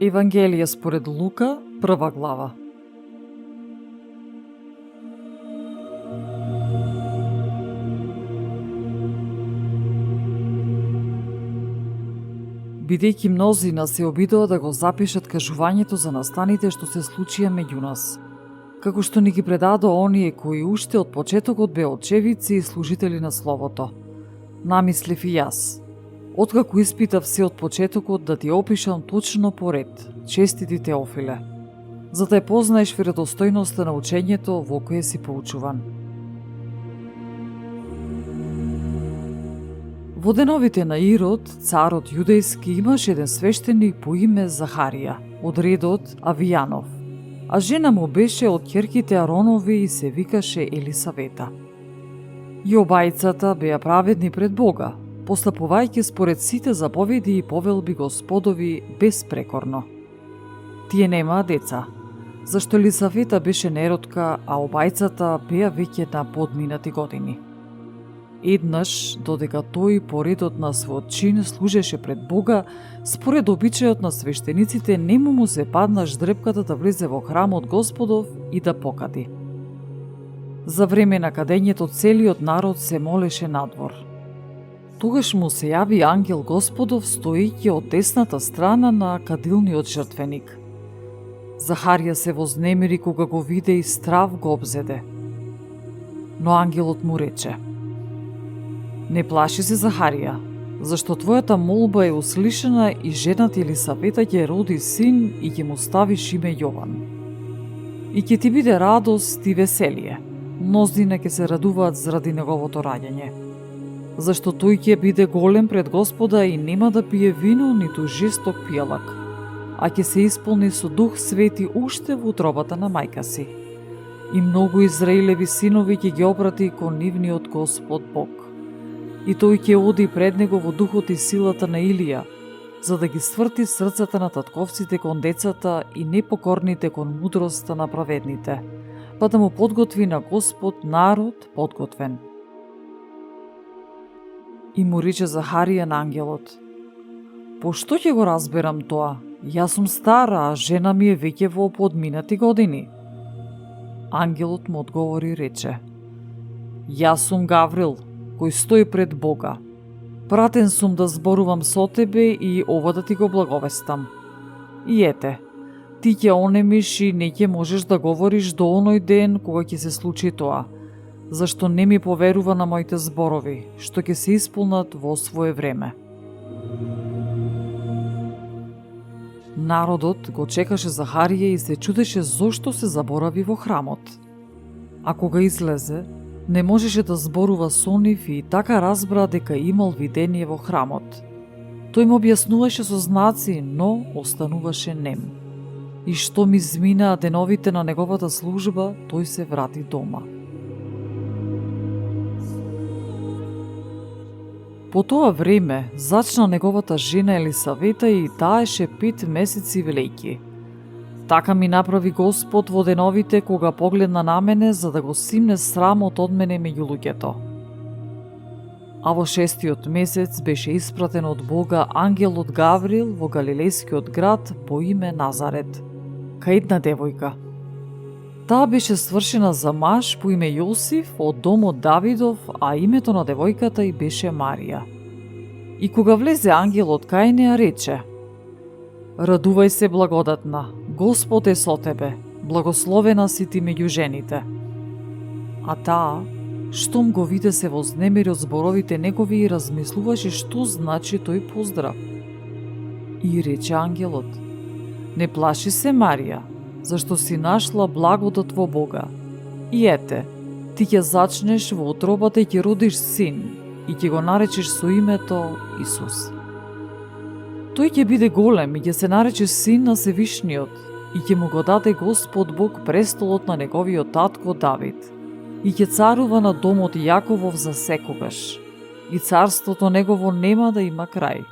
Евангелие според Лука, 1 глава. Бидејќи мнозина се обидоа да го запишат кажувањето за настаните што се случија меѓу нас, како што ни ги предадоа оние кои уште од почетокот беа очевици и служители на Словото. Намислив и јас, откако испитав се од почетокот да ти опишам точно по ред, честити Теофиле, за да ја познаеш веродостојноста на учењето во кое си поучуван. Во деновите на Ирод, царот јудејски, имаше еден свештеник по име Захарија, од редот Авијанов, а жена му беше од ќерките Аронови и се викаше Елисавета. И обајцата беа праведни пред Бога, постапувајќи според сите заповеди и повелби Господови безпрекорно. Тие немаа деца, зашто Елисавета беше неродка, а обајцата беа веќе на подминати години. Еднаш, додека тој по редот на својот чин служеше пред Бога, според обичајот на свештениците нему му се падна ждрепката да влезе во храмот Господов и да покади. За време на кадењето целиот народ се молеше надвор. Тогаш му се јави ангел Господов стоејќи од десната страна на кадилниот жртвеник. Захарија се вознемири кога го виде и страв го обзеде. Но ангелот му рече: Не плаши се, Захарија, зашто твојата молба е услишана и жената Елисавета ќе роди син и ќе му ставиш име Јован. И ќе ти биде радост и веселие, мнозина ќе се радуваат заради неговото раѓање. Зашто тој ќе биде голем пред Господа и нема да пие вино ниту жесток пијалак, а ќе се исполни со Дух Свети уште во утробата на мајка си. И многу Израилеви синови ќе ги обрати кон нивниот Господ Бог. И тој ќе оди пред него во духот и силата на Илија, за да ги сврти срцата на татковците кон децата и непокорните кон мудроста на праведните, па да му подготви на Господ народ подготвен. И му рече Захарија на ангелот: Пошто ќе го разберам тоа? Јас сум стара, а жена ми е веќе во подминати години. Ангелот му одговори и рече: Јас сум Гаврил, кој стои пред Бога. Пратен сум да зборувам со тебе и ова да ти го благовестам. И ете, ти ќе онемиш и не ќе можеш да говориш до оној ден кога ќе се случи тоа, зашто не ми поверува на моите зборови, што ќе се исполнат во свое време. Народот го чекаше Захарија и се чудеше зошто се заборави во храмот. А кога излезе, не можеше да зборува со нив и така разбра дека имал видение во храмот. Тој му објаснуваше со знаци, но остануваше нем. И што ми изминаа деновите на неговата служба, тој се врати дома. По тоа време зачна неговата жена Елисавета и таеше 5 месеци велејки. Така ми направи Господ во деновите кога погледна на мене, за да го симне срамот од мене меѓу луѓето. А во 6-тиот месец беше испратен од Бога ангелот Гаврил во галилејскиот град по име Назарет, кај една девојка. Таа беше свршена за маж по име Јосиф од домот Давидов, а името на девојката и беше Марија. И кога влезе ангелот кај неа, рече: Радувај се, благодатна, Господ е со тебе, благословена си ти меѓу жените. А таа, штом го виде, се вознемири од зборовите негови и размислуваше што значи тој поздрав. И рече ангелот: Не плаши се, Марија, зашто си нашла благодат во Бога. И ете, ти ќе зачнеш во утробата и ќе родиш син, и ќе го наречеш со името Исус. Тој ќе биде голем и ќе се нарече син на Севишниот, и ќе му го даде Господ Бог престолот на неговиот татко Давид, и ќе царува на домот Јаковов за секогаш, и царството негово нема да има крај.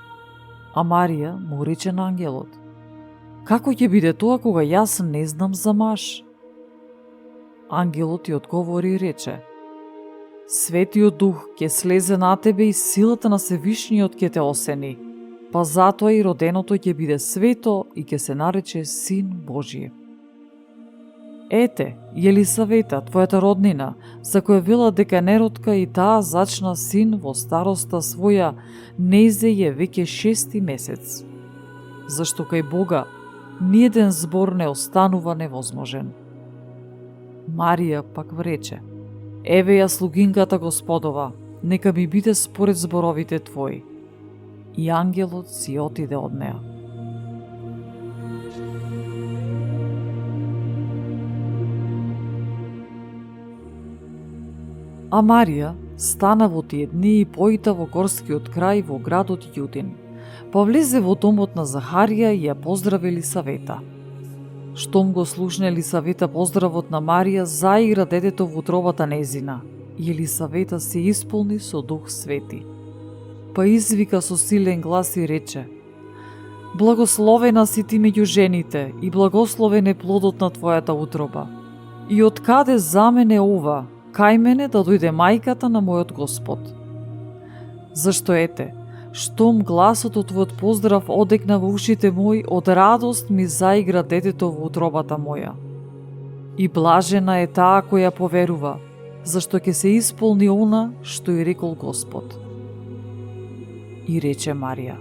А Марија му рече на ангелот: Како ќе биде тоа кога јас не знам за маж? Ангелот ја одговори и рече: Светиот Дух ќе слезе на тебе и силата на Севишниот ќе те осени. па затоа и роденото ќе биде свето и ќе се нарече Син Божие. Ете, Јелисавета, твојата роднина, за која вела дека е неродка и таа зачна син во староста своја, нејзе е веќе 6 месец. Зашто кај Бога ниеден збор не останува невозможен. Марија пак рече: Еве ја слугинката Господова, нека ми биде според зборовите твои. И ангелот си отиде од неа. А Марија стана во тие дни и поита во горскиот крај во градот Јудин. Па влезе во домот на Захарија и ја поздрави Елисавета. Штом го слушна Елисавета поздравот на Марија, заигра детето во утробата незина, и Елисавета се исполни со Дух Свети. Па извика со силен глас и рече: Благословена си ти меѓу жените и благословен е плодот на твојата утроба. И од каде за мене ова, кај мене да дојде мајката на мојот Господ? Зашто ете, штом гласот од твојот поздрав одекна во ушите мои, од радост ми заигра детето во утробата моја. И блажена е таа која поверува, зашто ќе се исполни она што и рекол Господ. И рече Марија: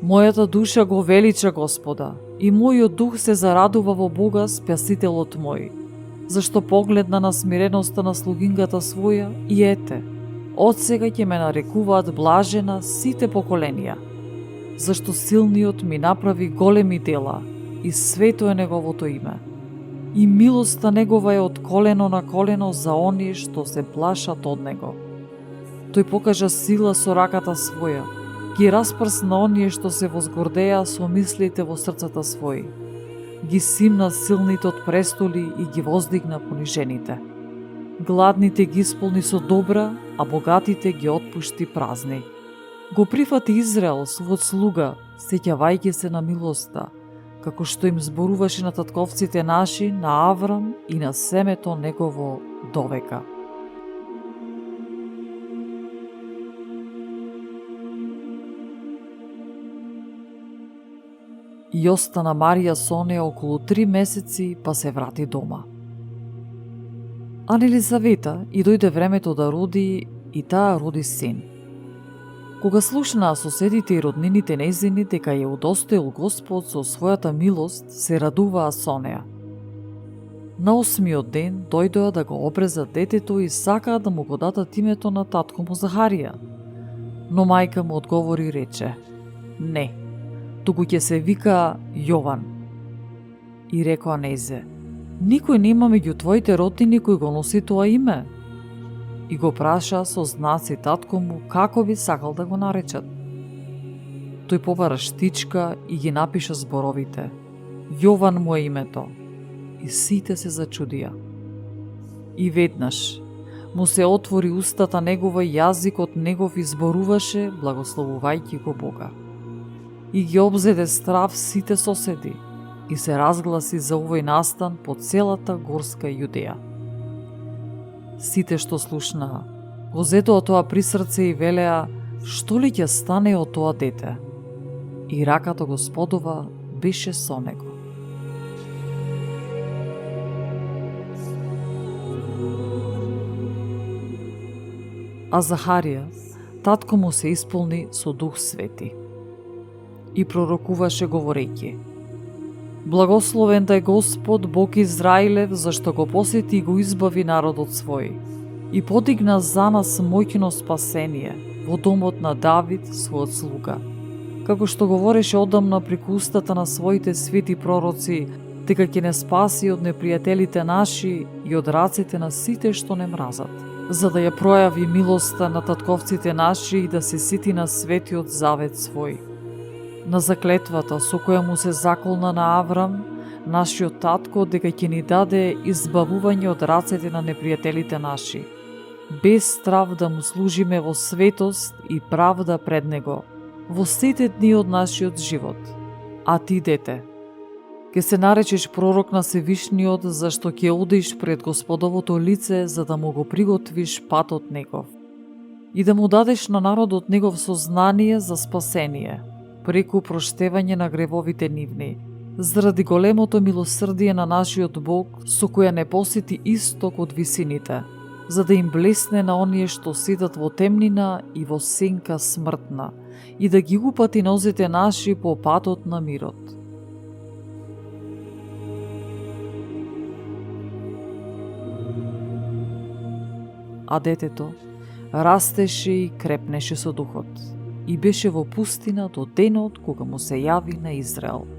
Мојата душа го велича Господа, и мојот дух се зарадува во Бога, Спасителот мој, зашто погледна на смиреноста на слугинката своја, и ете, од сега ќе ме нарекуваат блажена сите поколенија, зашто силниот ми направи големи дела, и свето е неговото име. И милоста негова е од колено на колено за оние што се плашат од него. Тој покажа сила со раката своја, ги распрсна оние што се возгордеа со мислите во срцата своји. Ги симна силните од престоли и ги воздигна понижените. Гладните ги исполни со добра, а богатите ги отпушти празни. Го прифати Израел, својот слуга, сеќавајќи се на милоста, како што им зборуваше на татковците наши, на Аврам и на семето негово довека. И остана Марија со неа околу 3 месеци, па се врати дома. А на Елисавета и дојде времето да роди, и таа роди син. Кога слушнаа соседите и роднините нејзини дека ја удостоил Господ со својата милост, се радуваа со неа. На 8-миот ден дојдоа да го обрезат детето и сакаа да му го дадат името на татко му Захарија. Но мајка му одговори и рече: Не, туку ќе се вика Јован. И рекоа нејзе: Никој нема меѓу твоите роднини кој го носи тоа име. И го праша со знаци татко му како би сакал да го наречат. Тој побара штичка и ги напиша зборовите: Јован му е името. И сите се зачудија. И веднаш му се отвори устата негова и јазикот негов изборуваше, благословувајќи го Бога. И ги обзеде страв сите соседи и се разгласи за овој настан по целата горска Јудеја. Сите што слушнаа, го зедоа тоа при срце и велеа: Што ли ќе стане од тоа дете? И раката Господова беше со него. А Захарија, татко му се исполни со Дух Свети и пророкуваше говорејќи: Благословен да е Господ, Бог Израилев, зашто го посети и го избави народот свој и подигна за нас моќно спасение во домот на Давид, својот слуга. Како што говореше одамна преку устата на своите свети пророци, дека ќе не спаси од непријателите наши и од раците на сите што не мразат, за да ја пројави милоста на татковците наши и да се сити на светиот завет свој. На заклетвата со која му се заколна на Аврам, нашиот татко, дека ќе ни даде избавување од рацете на непријателите наши, без страв да му служиме во светост и правда пред него, во сите дни од нашиот живот. А ти, дете, ќе се наречеш пророк на Севишниот, зашто ќе одиш пред Господовото лице, за да му го приготвиш патот негов и да му дадеш на народот негов сознание за спасение, преку проштевање на гревовите нивни, заради големото милосрдие на нашиот Бог, со која не посети исток од висините, за да им блесне на оние што седат во темнина и во сенка смртна, и да ги упати нозете наши по патот на мирот. А детето растеше и крепнеше со духот и беше во пустина до денот кога му се јави на Израел.